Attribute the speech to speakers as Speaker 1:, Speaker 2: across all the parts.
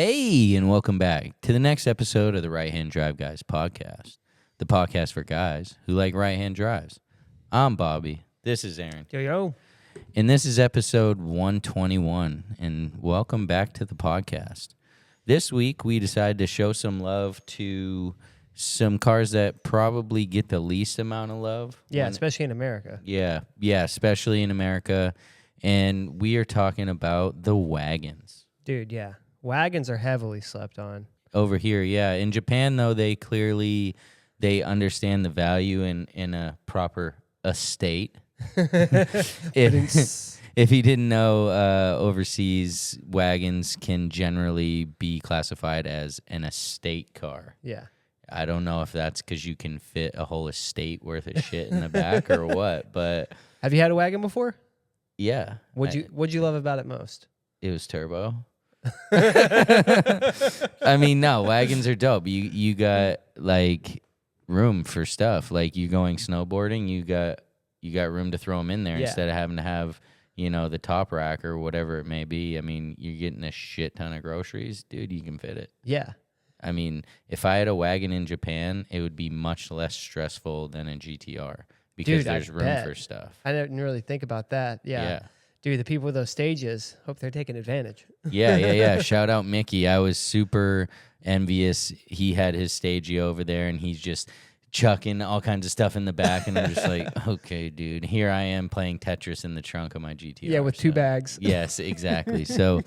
Speaker 1: Hey, and welcome back to the next episode of the Right Hand Drive Guys podcast, the podcast for guys who like right-hand drives. I'm Bobby. This is Aaron.
Speaker 2: Yo.
Speaker 1: And this is episode 121, and welcome back to the podcast. This week, we decided to show some love to some cars that probably get the least amount of love.
Speaker 2: Yeah, especially in America.
Speaker 1: Yeah, especially in America. And we are talking about the wagons.
Speaker 2: Dude, yeah. Wagons are heavily slept on.
Speaker 1: Over here, yeah. In Japan, though, they understand the value in a proper estate. If you didn't know, overseas wagons can generally be classified as an estate car.
Speaker 2: Yeah.
Speaker 1: I don't know if that's because you can fit a whole estate worth of shit in the back or what, but
Speaker 2: have you had a wagon before?
Speaker 1: Yeah.
Speaker 2: What'd you love about it most?
Speaker 1: It was turbo. I mean, no, wagons are dope. You got like room for stuff. Like you going snowboarding, you got room to throw them in there instead of having to have, the top rack or whatever it may be. I mean, you're getting a shit ton of groceries, dude. You can fit it.
Speaker 2: Yeah.
Speaker 1: I mean, if I had a wagon in Japan, it would be much less stressful than a GTR because there's room for stuff.
Speaker 2: I didn't really think about that. Yeah. Dude, the people with those Stages, hope they're taking advantage.
Speaker 1: Yeah. Shout out Mickey. I was super envious. He had his Stagea over there, and he's just chucking all kinds of stuff in the back, and I'm just like, okay, dude, here I am playing Tetris in the trunk of my GTR.
Speaker 2: Yeah, with two bags.
Speaker 1: Yes, exactly. So,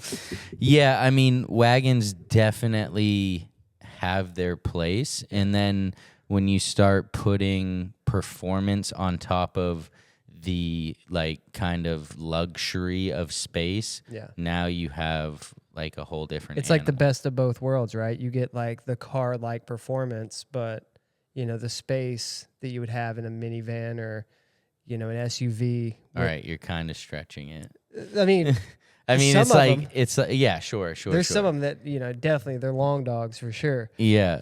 Speaker 1: yeah, I mean, wagons definitely have their place, and then when you start putting performance on top of the kind of luxury of space, now you have like a whole different
Speaker 2: It's like the best of both worlds, right? You get like the car-like performance, but the space that you would have in a minivan or an SUV.
Speaker 1: All right, you're kind of stretching it.
Speaker 2: I mean,
Speaker 1: sure.
Speaker 2: There's some of them that definitely they're long dogs for sure.
Speaker 1: Yeah.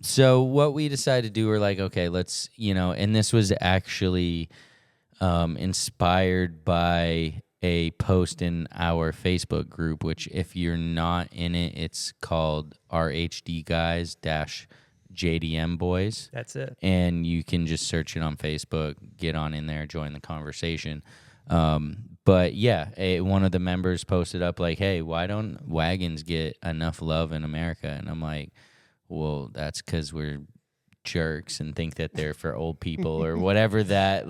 Speaker 1: So what we decided to do, we're like, okay, let's and this was actually inspired by a post in our Facebook group, which if you're not in it, it's called RHD Guys JDM Boys.
Speaker 2: That's it.
Speaker 1: And you can just search it on Facebook, get on in there, join the conversation. But yeah, one of the members posted up like, hey, why don't wagons get enough love in America? And I'm like, well, that's because we're jerks and think that they're for old people or whatever that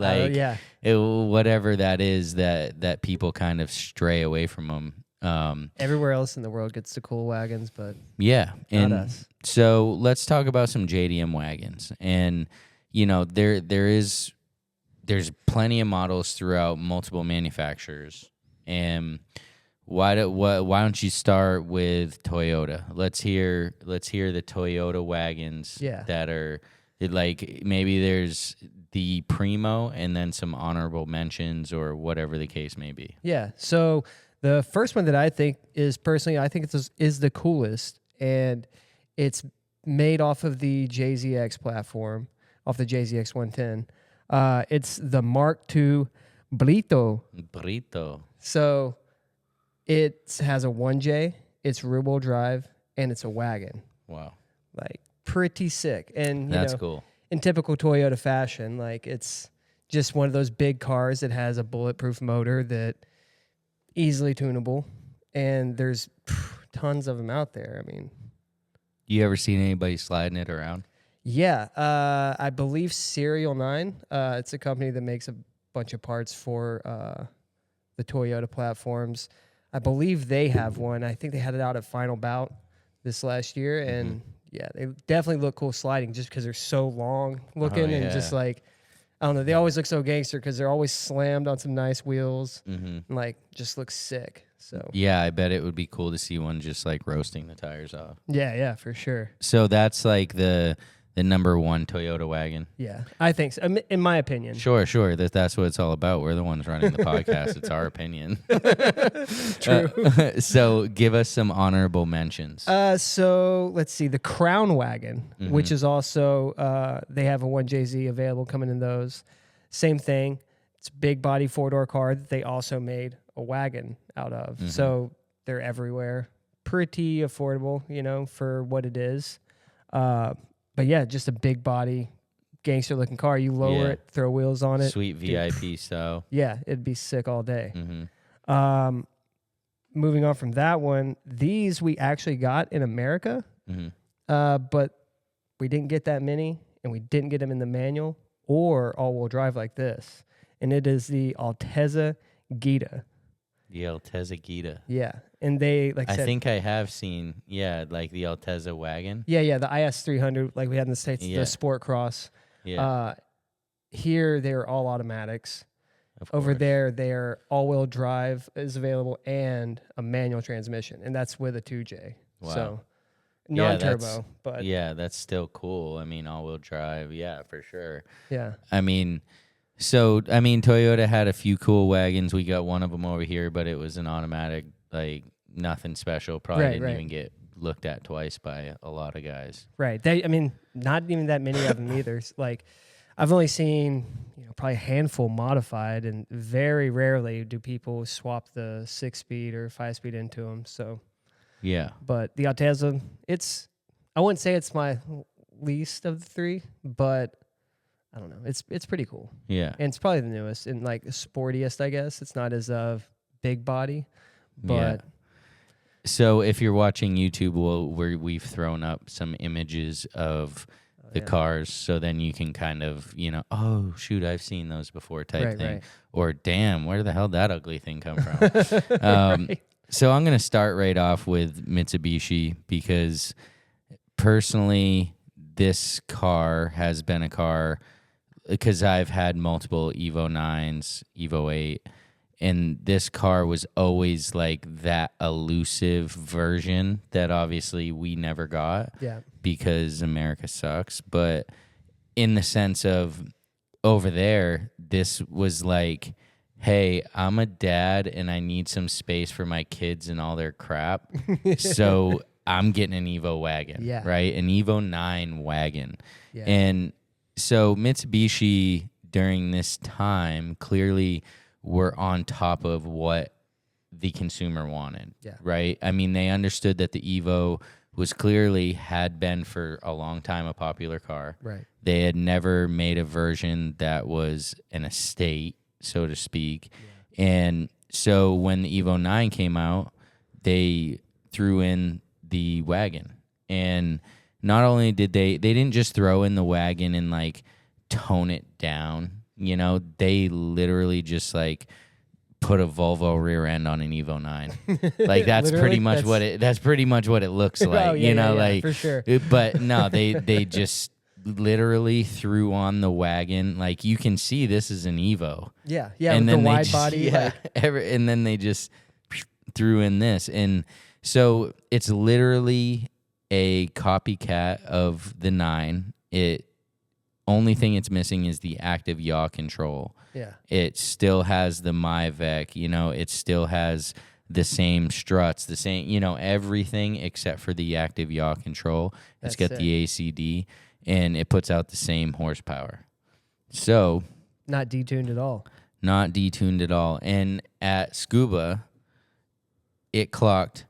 Speaker 1: whatever that is that people kind of stray away from them.
Speaker 2: Everywhere else in the world gets the cool wagons, but
Speaker 1: yeah,
Speaker 2: not us.
Speaker 1: So let's talk about some JDM wagons. And there's plenty of models throughout multiple manufacturers. And why don't you start with Toyota? Let's hear the Toyota wagons that are like, maybe there's the Primo and then some honorable mentions or whatever the case may be.
Speaker 2: Yeah. So the first one that I think is the coolest, and it's made off of the JZX platform, off the JZX 110. It's the Mark II Brito. So it has a 1J, it's rear-wheel drive, and it's a wagon.
Speaker 1: Wow.
Speaker 2: Like, pretty sick. And
Speaker 1: that's cool.
Speaker 2: In typical Toyota fashion, like, it's just one of those big cars that has a bulletproof motor that easily tunable, and there's tons of them out there. I mean,
Speaker 1: you ever seen anybody sliding it around?
Speaker 2: Yeah, I believe Serial 9. It's a company that makes a bunch of parts for the Toyota platforms. I believe they have one. I think they had it out at Final Bout this last year, and they definitely look cool sliding just because they're so long looking and just like, I don't know, they always look so gangster because they're always slammed on some nice wheels and like just looks sick. So
Speaker 1: yeah, I bet it would be cool to see one just like roasting the tires off.
Speaker 2: Yeah, for sure.
Speaker 1: So that's like the number one Toyota wagon.
Speaker 2: Yeah, I think so, in my opinion.
Speaker 1: Sure. That's what it's all about. We're the ones running the podcast. It's our opinion.
Speaker 2: True.
Speaker 1: So give us some honorable mentions.
Speaker 2: So let's see. The Crown Wagon, which is also, they have a 1JZ available coming in those. Same thing. It's a big body 4-door car that they also made a wagon out of. So they're everywhere. pretty affordable, for what it is. But yeah, just a big body, gangster looking car. You lower it, throw wheels on it.
Speaker 1: Sweet VIP style.
Speaker 2: Yeah, it'd be sick all day.
Speaker 1: Mm-hmm.
Speaker 2: Moving on from that one, these we actually got in America, but we didn't get that many, and we didn't get them in the manual or all-wheel drive like this. And it is the 𝐇𝐀𝐒𝐇𝐆.
Speaker 1: The 𝐇𝐀𝐒𝐇𝐆.
Speaker 2: Yeah, and they I
Speaker 1: I
Speaker 2: said,
Speaker 1: think I have seen, like the 𝐇𝐀𝐒𝐿 wagon.
Speaker 2: Yeah, the IS300 like we had in the States, the Sport Cross.
Speaker 1: Yeah.
Speaker 2: Here they're all automatics. Over
Speaker 1: course.
Speaker 2: there, their all-wheel drive is available and a manual transmission, and that's with a 2J.
Speaker 1: Wow.
Speaker 2: So non-turbo, but
Speaker 1: yeah, that's still cool. I mean, all-wheel drive, yeah, for sure.
Speaker 2: yeah.
Speaker 1: I mean, Toyota had a few cool wagons. We got one of them over here, but it was an automatic, like nothing special. Probably didn't even get looked at twice by a lot of guys.
Speaker 2: Right. Not even that many of them either. Like, I've only seen, probably a handful modified, and very rarely do people swap the 6-speed or 5-speed into them. So,
Speaker 1: yeah.
Speaker 2: But the 𝐇𝐻𝐒, I wouldn't say it's my least of the three, but I don't know. It's pretty cool.
Speaker 1: Yeah.
Speaker 2: And it's probably the newest and like sportiest, I guess. It's not as big body, but.
Speaker 1: Yeah. So if you're watching YouTube, we've thrown up some images of the cars, so then you can kind of, oh shoot, I've seen those before type thing, or damn, where the hell did that ugly thing come from? So I'm gonna start right off with Mitsubishi, because personally, this car has been a car, because I've had multiple Evo 9s, Evo 8. And this car was always like that elusive version that obviously we never got because America sucks. But in the sense of over there, this was like, hey, I'm a dad and I need some space for my kids and all their crap. So I'm getting an Evo wagon, right? An Evo 9 wagon. Yeah. And so Mitsubishi during this time clearly were on top of what the consumer wanted, right? I mean, they understood that the Evo had been for a long time a popular car.
Speaker 2: Right.
Speaker 1: They had never made a version that was an estate, so to speak. Yeah. And so when the Evo 9 came out, they threw in the wagon. And not only did they didn't just throw in the wagon and like tone it down. They literally just like put a Volvo rear end on an Evo 9. Like that's pretty much what it looks like. Like
Speaker 2: for sure.
Speaker 1: But no, they just literally threw on the wagon. Like you can see this is an Evo.
Speaker 2: Yeah, and then the wide body.
Speaker 1: And then they just threw in this, and so it's literally a copycat of the 9. Only thing it's missing is the active yaw control.
Speaker 2: Yeah. It
Speaker 1: still has the MyVec, it still has the same struts, the same, everything except for the active yaw control. It's got the ACD, and it puts out the same horsepower. So.
Speaker 2: Not detuned at all.
Speaker 1: Not detuned at all. And at Scuba, it clocked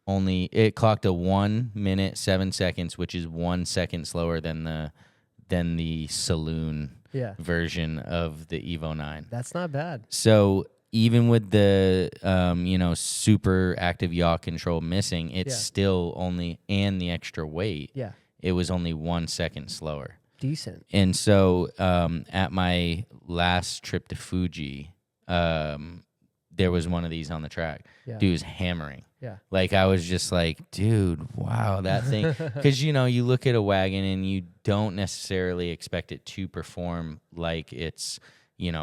Speaker 1: a 1 minute, 7 seconds, which is 1 second slower than the saloon version of the Evo 9.
Speaker 2: That's not bad.
Speaker 1: So even with the super active yaw control missing, it's still only, and the extra weight, it was only 1 second slower.
Speaker 2: Decent.
Speaker 1: And so at my last trip to Fuji, there was one of these on the track. Yeah. Dude was hammering.
Speaker 2: Yeah.
Speaker 1: Like, I was just like, dude, wow, that thing. Because, you look at a wagon and you don't necessarily expect it to perform like its,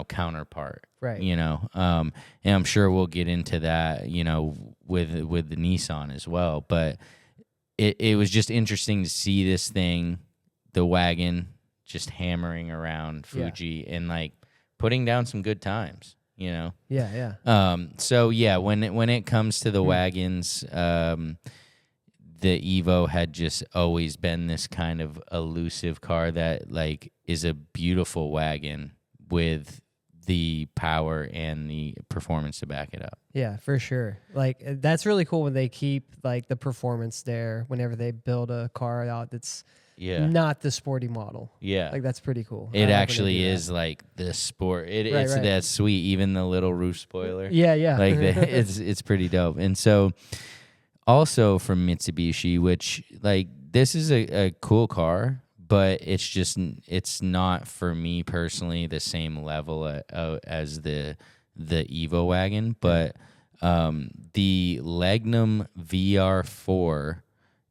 Speaker 1: counterpart.
Speaker 2: Right.
Speaker 1: And I'm sure we'll get into that, with the Nissan as well. But it was just interesting to see this thing, the wagon, just hammering around Fuji and, like, putting down some good times. So when it comes to the wagons, the Evo had just always been this kind of elusive car that like is a beautiful wagon with the power and the performance to back it up.
Speaker 2: Yeah, for sure. Like that's really cool when they keep like the performance there whenever they build a car out that's not the sporty model.
Speaker 1: Yeah.
Speaker 2: Like that's pretty cool.
Speaker 1: It actually is like the sport. It's
Speaker 2: right.
Speaker 1: that sweet, even the little roof spoiler.
Speaker 2: Yeah.
Speaker 1: Like it's pretty dope. And so also from Mitsubishi, which like this is a cool car, but it's not for me personally the same level as the Evo Wagon. But the Legnum VR4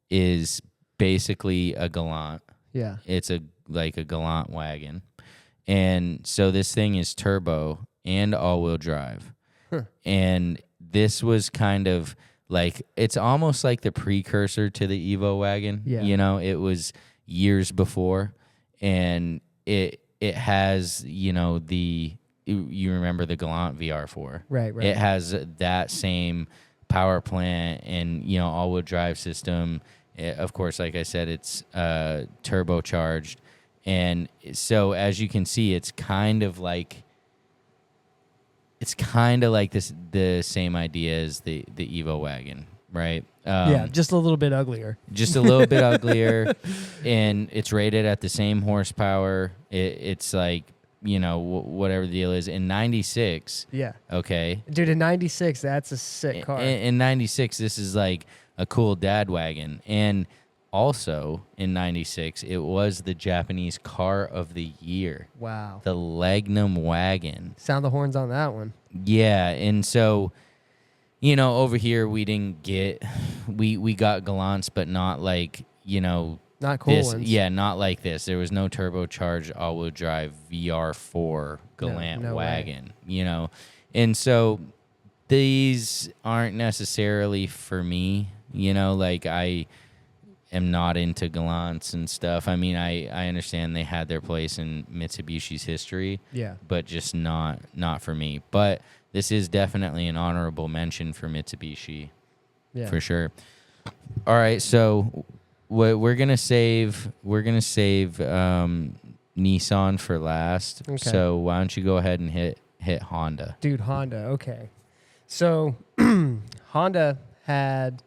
Speaker 1: is basically a Galant.
Speaker 2: Yeah.
Speaker 1: It's like a Galant wagon. And so this thing is turbo and all-wheel drive.
Speaker 2: Huh.
Speaker 1: And this was kind of like, it's almost like the precursor to the Evo Wagon.
Speaker 2: Yeah.
Speaker 1: You know, it was years before. And it has, you know, you remember the Galant VR4.
Speaker 2: Right.
Speaker 1: It has that same power plant and, you know, all-wheel drive system. Of course, like I said, it's turbocharged. And so as you can see, it's kind of like this, the same idea as the Evo Wagon, right?
Speaker 2: Yeah, just a little bit uglier.
Speaker 1: Just a little bit uglier, and it's rated at the same horsepower. It's like, you know, whatever the deal is. In 96,
Speaker 2: yeah.
Speaker 1: Okay.
Speaker 2: Dude, in 96, that's a sick car.
Speaker 1: In 96, this is like a cool dad wagon. And also in 96, it was the Japanese car of the year.
Speaker 2: Wow.
Speaker 1: The Legnum wagon.
Speaker 2: Sound the horns on that one.
Speaker 1: Yeah, and so, you know, over here we didn't get, we got Galants, but not like, you know,
Speaker 2: not cool
Speaker 1: this,
Speaker 2: ones.
Speaker 1: yeah, not like this. There was no turbocharged all-wheel drive VR4 Galant wagon, you know. And so these aren't necessarily for me, you know, like I am not into Galants and stuff. I mean, I understand they had their place in Mitsubishi's history,
Speaker 2: yeah,
Speaker 1: but just not for me. But this is definitely an honorable mention for Mitsubishi, for sure. All right, so we're gonna save Nissan for last.
Speaker 2: Okay.
Speaker 1: So why don't you go ahead and hit Honda?
Speaker 2: Dude, Honda. Okay, so Honda had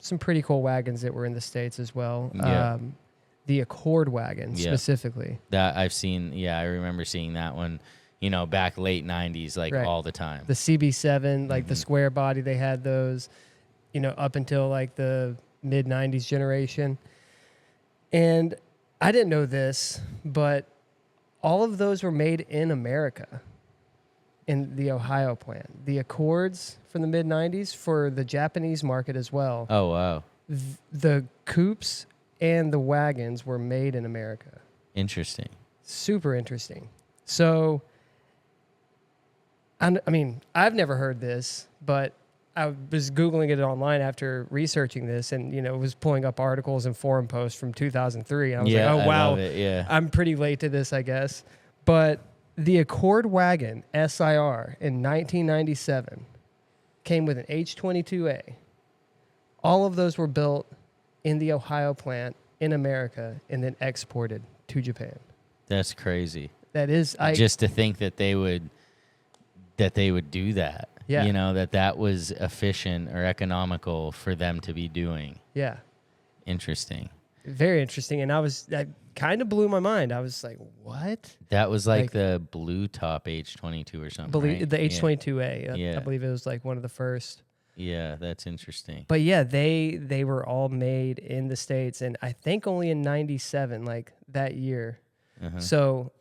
Speaker 2: some pretty cool wagons that were in the States as well.
Speaker 1: Yeah.
Speaker 2: The Accord wagon specifically.
Speaker 1: That I've seen. Yeah, I remember seeing that one. You know, back late 90s, like all the time.
Speaker 2: The CB7, like the square body, they had those, you know, up until like the mid 90s generation. And I didn't know this, but all of those were made in America in the Ohio plant. The Accords from the mid 90s for the Japanese market as well.
Speaker 1: Oh, wow.
Speaker 2: The coupes and the wagons were made in America.
Speaker 1: Interesting.
Speaker 2: Super interesting. So, I mean, I've never heard this, but I was Googling it online after researching this and, you know, was pulling up articles and forum posts from 2003. And I was like, oh, wow.
Speaker 1: I love it. Yeah.
Speaker 2: I'm pretty late to this, I guess. But the Accord wagon SIR in 1997 came with an H22A. All of those were built in the Ohio plant in America and then exported to Japan.
Speaker 1: That's crazy.
Speaker 2: That is,
Speaker 1: just to think that they would do that.
Speaker 2: Yeah.
Speaker 1: You know, that was efficient or economical for them to be doing.
Speaker 2: Yeah.
Speaker 1: Interesting.
Speaker 2: Very interesting. And that kind of blew my mind. I was like, what?
Speaker 1: That was like the blue top H22 or something, right?
Speaker 2: The H22A.
Speaker 1: Yeah.
Speaker 2: I believe it was like one of the first.
Speaker 1: Yeah, that's interesting.
Speaker 2: But yeah, they were all made in the States, and I think only in 97, like that year.
Speaker 1: Uh-huh.
Speaker 2: So,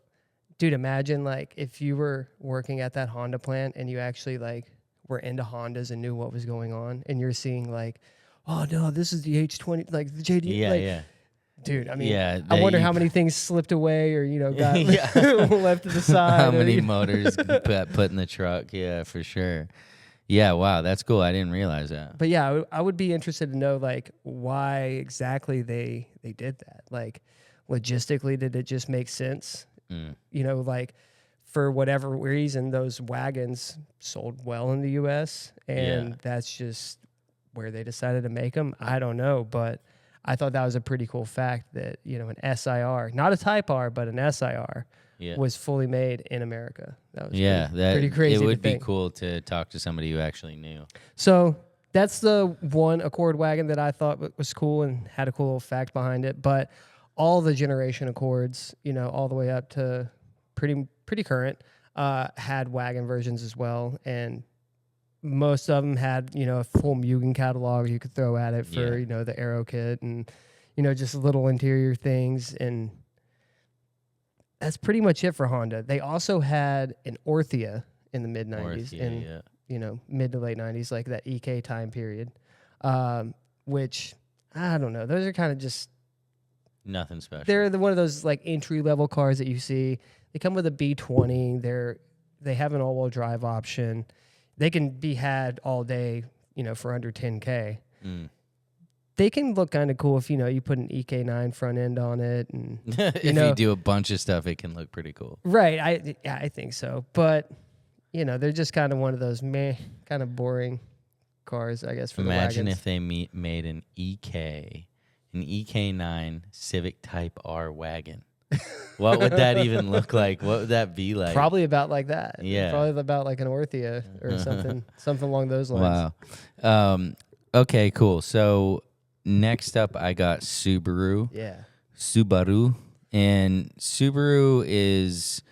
Speaker 2: dude, imagine like if you were working at that Honda plant and you actually like were into Hondas and knew what was going on, and you're seeing like, oh no, this is the H20, like the JDM.
Speaker 1: Yeah,
Speaker 2: like,
Speaker 1: yeah.
Speaker 2: Dude, I mean, I wonder how many things slipped away or, you know, got left to the side.
Speaker 1: How many motors got put in the truck. Yeah, for sure. Yeah, wow, that's cool. I didn't realize that.
Speaker 2: But yeah, I would be interested to know, like, why exactly they did that. Like, logistically, did it just make sense? You know, like, for whatever reason, those wagons sold well in the U.S., and that's just where they decided to make them. I don't know, but I thought that was a pretty cool fact that, an SIR, not a Type R, but an SIR was fully made in America. That was pretty crazy.
Speaker 1: It would be cool to talk to somebody who actually knew.
Speaker 2: So that's the one Accord wagon that I thought was cool and had a cool little fact behind it. But all the generation Accords, all the way up to pretty current, had wagon versions as well. And most of them had, a full Mugen catalog you could throw at it for, the aero kit and, just little interior things. And that's pretty much it for Honda. They also had an Orthia in the mid-90s mid to late 90s, like that EK time period, which, I don't know. Those are kind of just...
Speaker 1: nothing special.
Speaker 2: They're one of those, like, entry-level cars that you see. They come with a B20. They have an all-wheel drive option. They can be had all day, for under $10K. They can look kind of cool if, you put an EK9 front end on it. And
Speaker 1: if you do a bunch of stuff, it can look pretty cool.
Speaker 2: Right. I think so. But, they're just kind of one of those kind of boring cars, I guess, for the wagons.
Speaker 1: Imagine if they made an EK9 Civic Type R wagon. What would that even look like? What would that be like?
Speaker 2: Probably about like that.
Speaker 1: Yeah.
Speaker 2: Probably about like an Orthia or something along those lines.
Speaker 1: Wow. Okay, cool. So next up, I got Subaru.
Speaker 2: Yeah.
Speaker 1: Subaru. And Subaru is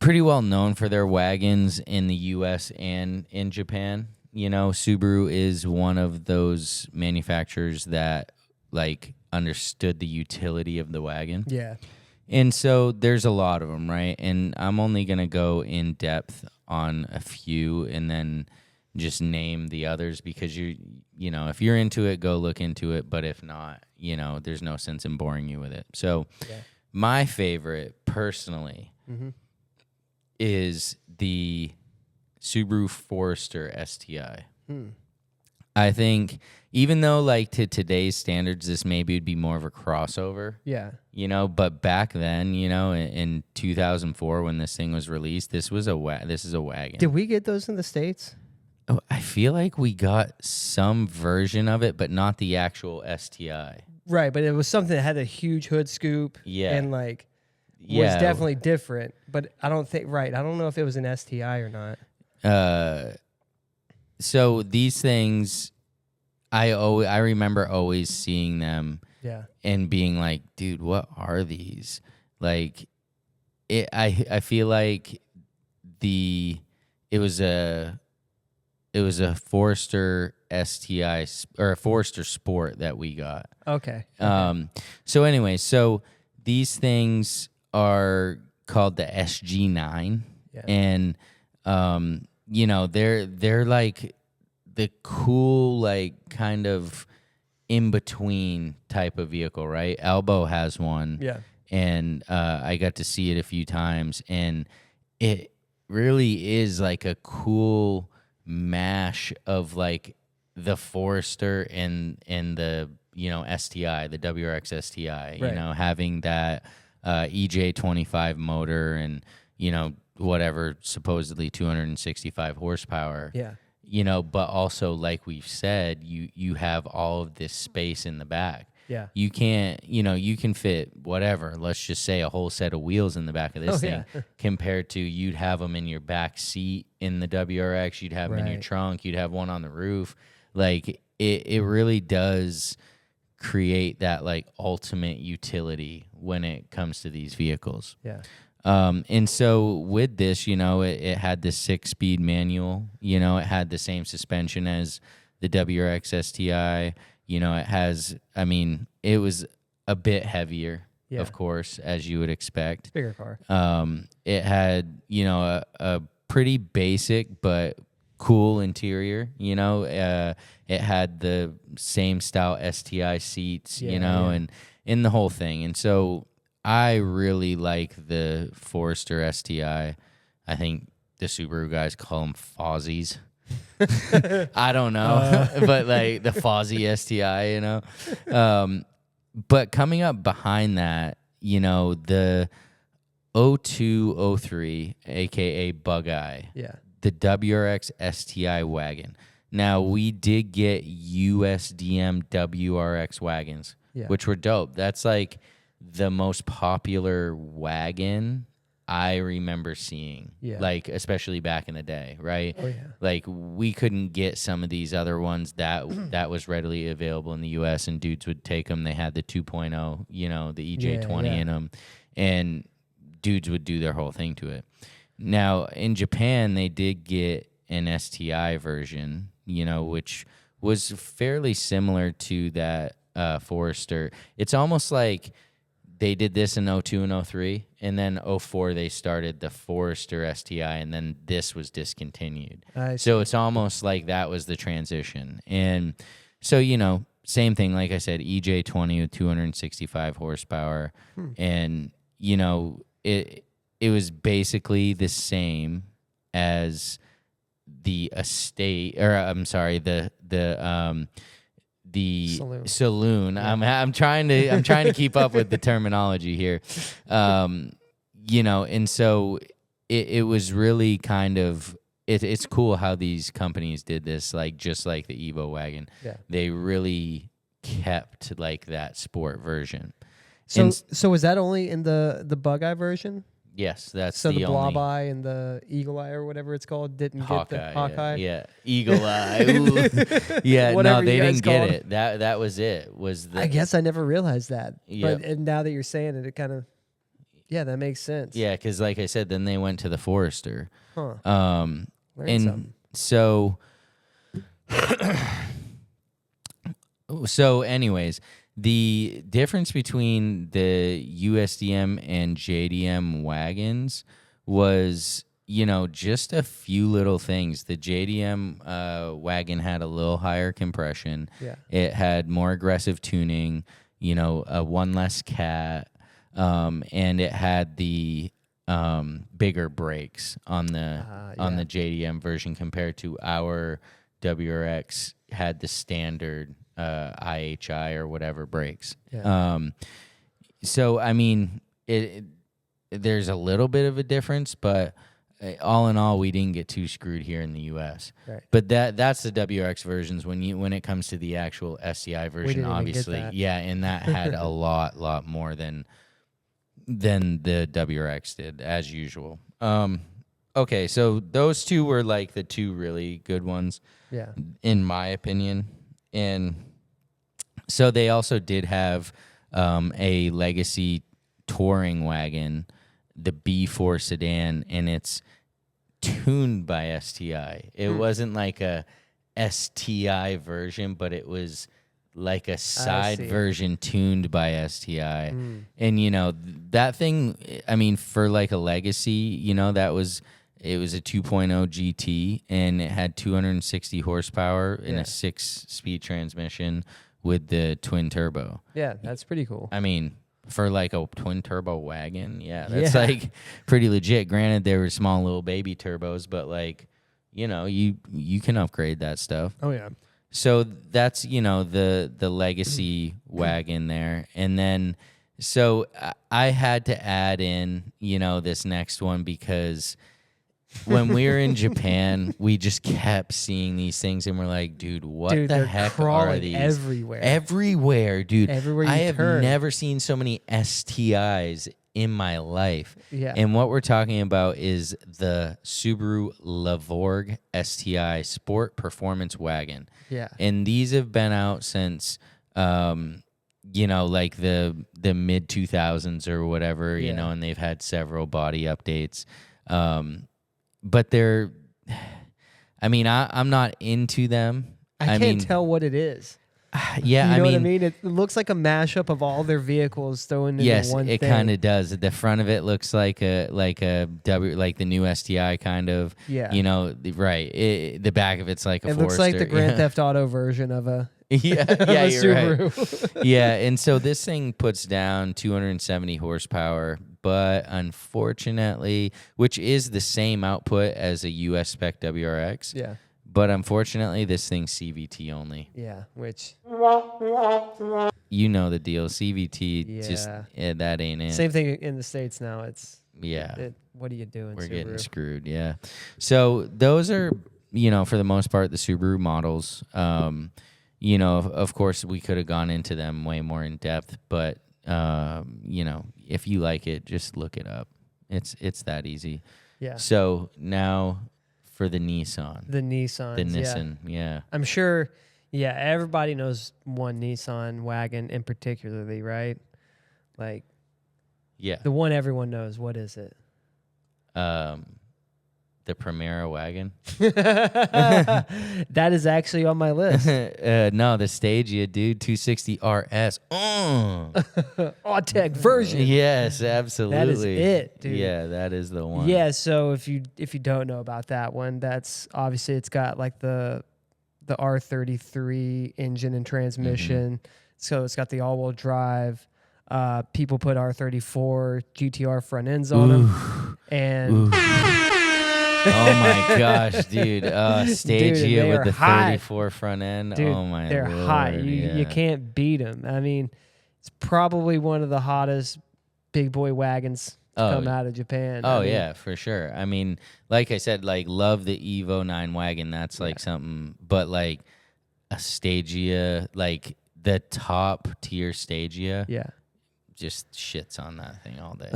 Speaker 1: pretty well known for their wagons in the U.S. and in Japan. Subaru is one of those manufacturers that, like, understood the utility of the wagon.
Speaker 2: Yeah.
Speaker 1: And so there's a lot of them, right? And I'm only going to go in depth on a few and then just name the others because if you're into it, go look into it. But if not, there's no sense in boring you with it. So my favorite personally is the Subaru Forester STI. I think even though, like, to today's standards, this maybe would be more of a crossover.
Speaker 2: Yeah.
Speaker 1: But back then, in 2004 when this thing was released, this is a wagon.
Speaker 2: Did we get those in the States?
Speaker 1: Oh, I feel like we got some version of it, but not the actual STI.
Speaker 2: Right, but it was something that had a huge hood scoop.
Speaker 1: Yeah.
Speaker 2: And, like, was definitely different. But I don't know if it was an STI or not.
Speaker 1: So these things, I remember always seeing them, and being like, dude, what are these? Like, I feel like it was a Forester STI or a Forester Sport that we got.
Speaker 2: Okay.
Speaker 1: So anyway, these things are called the SG9, and they're like the cool, like, kind of in between type of vehicle, right? Elbow has one, and I got to see it a few times, and it really is like a cool mash of, like, the Forester and the STI, the WRX STI, having that EJ25 motor and whatever, supposedly 265 horsepower.
Speaker 2: Yeah.
Speaker 1: But also, like we've said, you have all of this space in the back.
Speaker 2: Yeah.
Speaker 1: You can't, you can fit whatever, let's just say a whole set of wheels in the back of this thing, compared to you'd have them in your back seat in the WRX, you'd have them in your trunk, you'd have one on the roof. Like, it really does create that, like, ultimate utility when it comes to these vehicles.
Speaker 2: Yeah.
Speaker 1: And so with this, it had the 6-speed manual, it had the same suspension as the WRX STI, it has, it was a bit heavier, of course, as you would expect.
Speaker 2: Bigger car.
Speaker 1: It had, a pretty basic, but cool interior, it had the same style STI seats, and in the whole thing. And so I really like the Forester STI. I think the Subaru guys call them Fozzies. I don't know, but like the Fozzie STI, But coming up behind that, the 0203, aka Bug Eye, the WRX STI wagon. Now, we did get USDM WRX wagons,
Speaker 2: Yeah.
Speaker 1: which were dope. That's like the most popular wagon I remember seeing,
Speaker 2: Yeah.
Speaker 1: like especially back in the day, right?
Speaker 2: Oh, yeah.
Speaker 1: Like we couldn't get some of these other ones that was readily available in the U.S. and dudes would take them. They had the 2.0, you know, the EJ20
Speaker 2: Yeah, yeah.
Speaker 1: in them, and dudes would do their whole thing to it. Now in Japan, they did get an STI version, you know, which was fairly similar to that Forester. It's almost like they did this in 02 and 03, and then 04 they started the Forester STI, and then this was discontinued. So it's almost like that was the transition. And so, you know, same thing, like I said, EJ20 with 265 horsepower, and, you know, it was basically the same as the estate, or I'm sorry, the saloon. Yeah. I'm trying to keep up with the terminology here. You know, and so it was really kind of it's cool how these companies did this, like just like the Evo wagon.
Speaker 2: Yeah.
Speaker 1: They really kept like that sport version.
Speaker 2: So is that only in the bug eye version?
Speaker 1: Yes, that's
Speaker 2: so the blob
Speaker 1: only
Speaker 2: eye and the eagle eye or whatever it's called didn't
Speaker 1: Hawkeye,
Speaker 2: get the Hawkeye.
Speaker 1: Yeah, eagle eye. Ooh. Yeah,
Speaker 2: Whatever
Speaker 1: no, they
Speaker 2: you guys
Speaker 1: didn't get
Speaker 2: called
Speaker 1: it. That was it.
Speaker 2: I guess I never realized that.
Speaker 1: Yep.
Speaker 2: But and now that you're saying it, it kind of that makes sense.
Speaker 1: Yeah, because like I said, then they went to the Forester.
Speaker 2: Huh.
Speaker 1: And
Speaker 2: something.
Speaker 1: so anyways, the difference between the USDM and JDM wagons was, you know, just a few little things. The JDM wagon had a little higher compression.
Speaker 2: Yeah.
Speaker 1: It had more aggressive tuning, you know, one less cat, and it had the bigger brakes on the JDM version compared to our WRX had the standard IHI or whatever brakes.
Speaker 2: Yeah.
Speaker 1: So I mean, there's a little bit of a difference, but all in all, we didn't get too screwed here in the U.S.
Speaker 2: Right.
Speaker 1: But that's the WRX versions. When it comes to the actual SCI version, obviously, and that had a lot more than the WRX did, as usual. Okay, so those two were like the two really good ones, in my opinion. And so they also did have a legacy touring wagon, the B4 sedan, and it's tuned by STI. It wasn't like a STI version, but it was like a side version tuned by STI. And, you know, that thing, I mean, for like a legacy, you know, it was a 2.0 GT, and it had 260 horsepower in a 6-speed transmission with the twin turbo.
Speaker 2: Yeah, that's pretty cool.
Speaker 1: I mean, for like a twin turbo wagon, that's like pretty legit. Granted, they were small little baby turbos, but like, you know, you can upgrade that stuff.
Speaker 2: Oh yeah.
Speaker 1: So that's, you know, the legacy wagon there. And then so I had to add in, you know, this next one because when we were in Japan, we just kept seeing these things, and we're like, dude, what the heck are these? Everywhere, dude.
Speaker 2: Everywhere you
Speaker 1: I have
Speaker 2: turn.
Speaker 1: never seen so many STIs in my life.
Speaker 2: Yeah.
Speaker 1: And what we're talking about is the Subaru Levorg STI Sport Performance Wagon.
Speaker 2: Yeah.
Speaker 1: And these have been out since, you know, like the mid 2000s or whatever, you know, and they've had several body updates. But they're, I mean, I'm not into them.
Speaker 2: I can't tell what it is.
Speaker 1: Yeah,
Speaker 2: you know what I mean? It looks like a mashup of all their vehicles thrown into one thing.
Speaker 1: Yes, it kind of does. The front of it looks like the new STI kind of.
Speaker 2: Yeah.
Speaker 1: You know, right. The back of it's like a Forester.
Speaker 2: It looks like the Grand Theft Auto version of a
Speaker 1: you're
Speaker 2: Subaru.
Speaker 1: Right. Yeah, and so this thing puts down 270 horsepower, but unfortunately, which is the same output as a US spec WRX.
Speaker 2: Yeah.
Speaker 1: But unfortunately, this thing's CVT only.
Speaker 2: Yeah, which...
Speaker 1: You know the deal. CVT, just that ain't it.
Speaker 2: Same thing in the States now. It's...
Speaker 1: Yeah.
Speaker 2: What are you doing,
Speaker 1: We're
Speaker 2: Subaru?
Speaker 1: getting screwed, yeah. So those are for the most part, the Subaru models. Of course, we could have gone into them way more in depth, but if you like it, just look it up. It's that easy.
Speaker 2: Yeah.
Speaker 1: So now for the Nissan.
Speaker 2: The Nissan.
Speaker 1: Yeah.
Speaker 2: I'm sure, everybody knows one Nissan wagon in particularly, right? Like, the one everyone knows. What is it?
Speaker 1: The Primera wagon.
Speaker 2: That is actually on my list.
Speaker 1: No, the Stagea, dude, 260 RS.
Speaker 2: Autech version.
Speaker 1: Yes, absolutely.
Speaker 2: That is it, dude.
Speaker 1: Yeah, that is the one.
Speaker 2: Yeah, so if you don't know about that one, that's obviously it's got like the R33 engine and transmission. So it's got the all-wheel drive. People put R34 GTR front ends on them. And
Speaker 1: oh my gosh, dude. Stagea with the
Speaker 2: hot.
Speaker 1: 34 front end.
Speaker 2: Dude,
Speaker 1: oh my
Speaker 2: they're
Speaker 1: Lord.
Speaker 2: hot. You can't beat them. I mean, it's probably one of the hottest big boy wagons to come out of Japan.
Speaker 1: Yeah, for sure. I mean, like I said, like love the Evo 9 wagon. That's like something, but like a Stagea, like the top tier Stagea.
Speaker 2: Yeah.
Speaker 1: Just shits on that thing all day.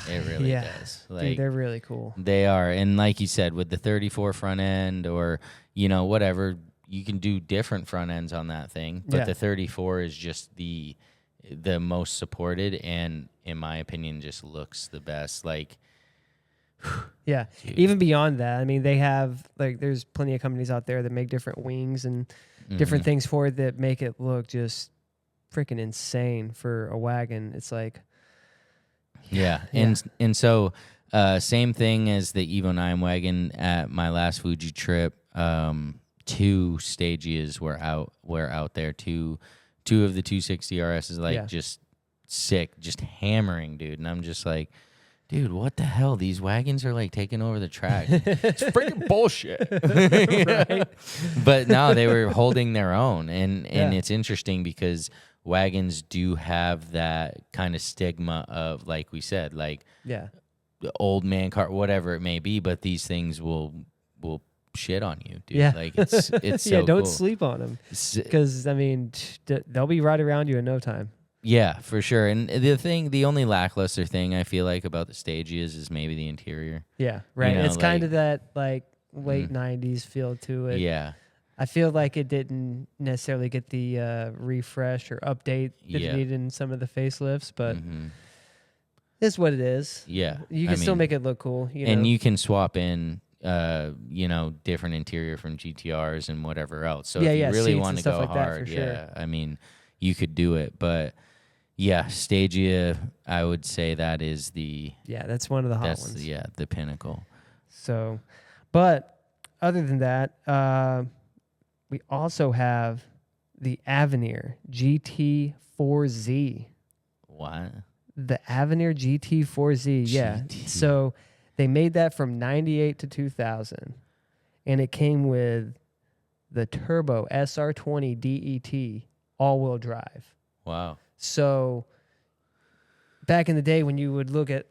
Speaker 1: It really does. Like,
Speaker 2: dude, they're really cool.
Speaker 1: They are. And like you said, with the 34 front end or, whatever, you can do different front ends on that thing. But the 34 is just the most supported and, in my opinion, just looks the best. Like,
Speaker 2: yeah. Dude. Even beyond that, I mean, they have, like, there's plenty of companies out there that make different wings and different things for it that make it look just freaking insane for a wagon. It's like and so same thing as the Evo 9 wagon at my last Fuji trip. 2 Stageas were out there. Two of the 260 RSs, like just sick, just hammering, dude. And I'm just like, dude, what the hell? These wagons are like taking over the track. It's freaking bullshit. Right? But no, they were holding their own. And it's interesting because wagons do have that kind of stigma of, like we said, like the old man car, whatever it may be, but these things will shit on you, dude. Yeah.
Speaker 1: Like it's so
Speaker 2: don't
Speaker 1: cool.
Speaker 2: sleep on them because, I mean, they'll be right around you in no time. Yeah,
Speaker 1: for sure. And the only lackluster thing I feel like about the Stageas is maybe the interior.
Speaker 2: Yeah, right. It's kind of that like late 90s feel to it.
Speaker 1: Yeah.
Speaker 2: I feel like it didn't necessarily get the refresh or update that it needed in some of the facelifts, but it's what it is.
Speaker 1: Yeah.
Speaker 2: You can still make it look cool.
Speaker 1: And you can swap in, different interior from GTRs and whatever else. So if you really want to go
Speaker 2: like
Speaker 1: hard,
Speaker 2: sure.
Speaker 1: I mean, you could do it. But yeah, Stagea, I would say that is
Speaker 2: that's one of the hot ones.
Speaker 1: Yeah, the pinnacle.
Speaker 2: So, but other than that, we also have the Avenir GT4Z.
Speaker 1: What?
Speaker 2: The Avenir GT4Z, yeah. So they made that from 98 to 2000, and it came with the turbo SR20 DET all-wheel drive.
Speaker 1: Wow. So
Speaker 2: back in the day when you would look up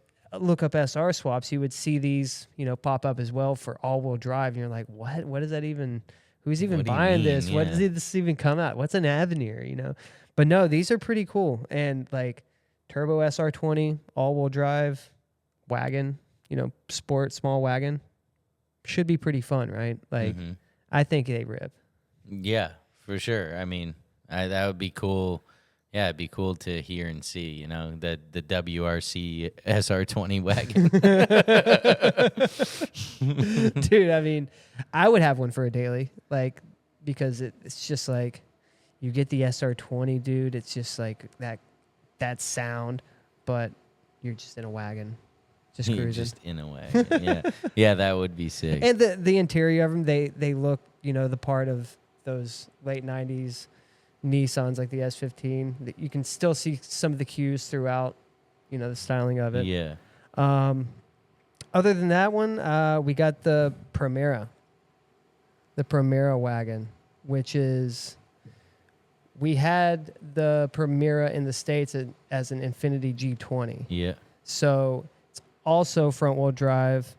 Speaker 2: SR swaps, you would see these, pop up as well for all-wheel drive, and you're like, what? What is that even? Who's even buying this?
Speaker 1: Yeah.
Speaker 2: What does this even come out? What's an Avenir, But no, these are pretty cool. And like turbo SR20, all-wheel drive, wagon, sport, small wagon. Should be pretty fun, right? Like, I think they rip.
Speaker 1: Yeah, for sure. I mean, that would be cool. Yeah, it'd be cool to hear and see, the WRC SR20 wagon.
Speaker 2: Dude, I mean, I would have one for a daily, like, because it's just like, you get the SR20, dude. It's just like that sound, but you're just in a wagon, just cruising.
Speaker 1: You're just in a way, yeah. Yeah, that would be sick.
Speaker 2: And the interior of them, they look, the part of those late 90s Nissans, like the S15. You can still see some of the cues throughout, the styling of it.
Speaker 1: Yeah.
Speaker 2: Other than that one, we got the Primera wagon, which is, we had the Primera in the States as an Infiniti G20.
Speaker 1: Yeah.
Speaker 2: So it's also front wheel drive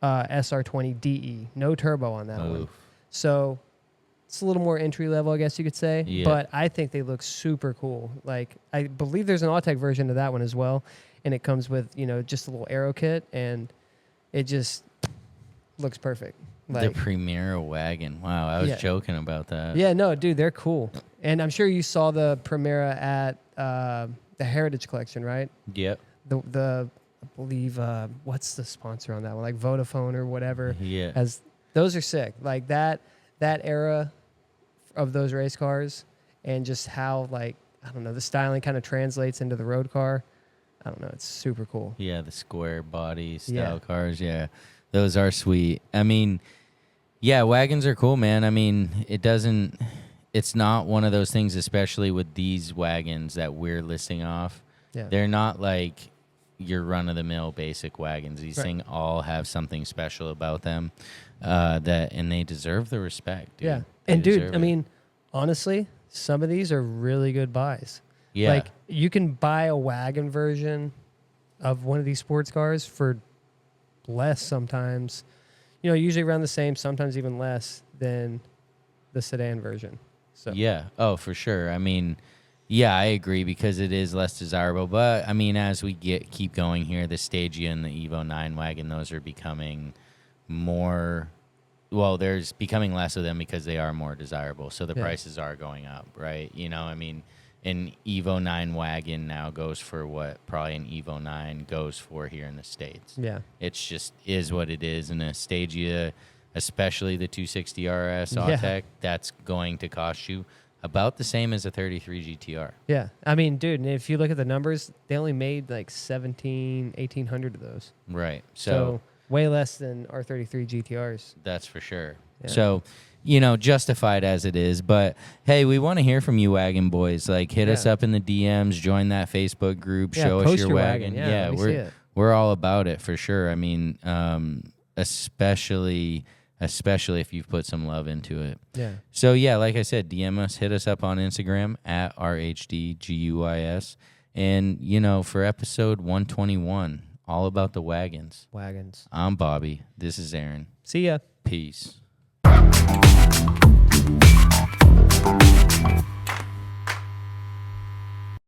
Speaker 2: SR20 DE. No turbo on that one. So it's a little more entry level, I guess you could say.
Speaker 1: Yeah.
Speaker 2: But I think they look super cool. Like, I believe there's an Autech version of that one as well. And it comes with, just a little aero kit. And it just looks perfect.
Speaker 1: The Primera wagon. Wow, I was joking about that.
Speaker 2: Yeah, no, dude, they're cool. And I'm sure you saw the Primera at the Heritage Collection, right?
Speaker 1: Yep.
Speaker 2: The I believe, what's the sponsor on that one? Like Vodafone or whatever.
Speaker 1: Yeah.
Speaker 2: Those are sick. Like that era of those race cars and just how, like, I don't know, the styling kind of translates into the road car. I don't know. It's super cool.
Speaker 1: Yeah, the square body style cars. Yeah, those are sweet. I mean, yeah, wagons are cool, man. I mean, it's not one of those things, especially with these wagons that we're listing off.
Speaker 2: Yeah.
Speaker 1: They're not like your run-of-the-mill basic wagons. These things all have something special about them, and they deserve the respect. Dude.
Speaker 2: Yeah,
Speaker 1: They
Speaker 2: and dude,
Speaker 1: deserve
Speaker 2: I
Speaker 1: it.
Speaker 2: mean, honestly, some of these are really good buys.
Speaker 1: Yeah.
Speaker 2: Like, you can buy a wagon version of one of these sports cars for less sometimes. Usually around the same, sometimes even less than the sedan version. So
Speaker 1: Yeah. Oh, for sure. I mean, yeah, I agree because it is less desirable. But I mean, as we keep going here, the Stagea and the Evo 9 wagon, those are becoming more. Well, there's becoming less of them because they are more desirable. So the prices are going up, right? I mean, an Evo 9 wagon now goes for what probably an Evo 9 goes for here in the States.
Speaker 2: Yeah.
Speaker 1: It's just is what it is. And a Stagea, especially the 260 RS Autech, that's going to cost you about the same as a 33 GTR.
Speaker 2: Yeah. I mean, dude, and if you look at the numbers, they only made like 1,800 of those.
Speaker 1: Right.
Speaker 2: So way less than our 33 GTRs.
Speaker 1: That's for sure.
Speaker 2: Yeah.
Speaker 1: So, justified as it is. But, hey, we want to hear from you, wagon boys. Like, hit us up in the DMs, join that Facebook group, show us your wagon.
Speaker 2: Yeah,
Speaker 1: we're all about it for sure. I mean, especially if you've put some love into it.
Speaker 2: Yeah.
Speaker 1: So, yeah, like I said, DM us, hit us up on Instagram at RHDGUIS. And, for episode 121, all about the wagons.
Speaker 2: Wagons.
Speaker 1: I'm Bobby. This is Aaron.
Speaker 2: See ya.
Speaker 1: Peace.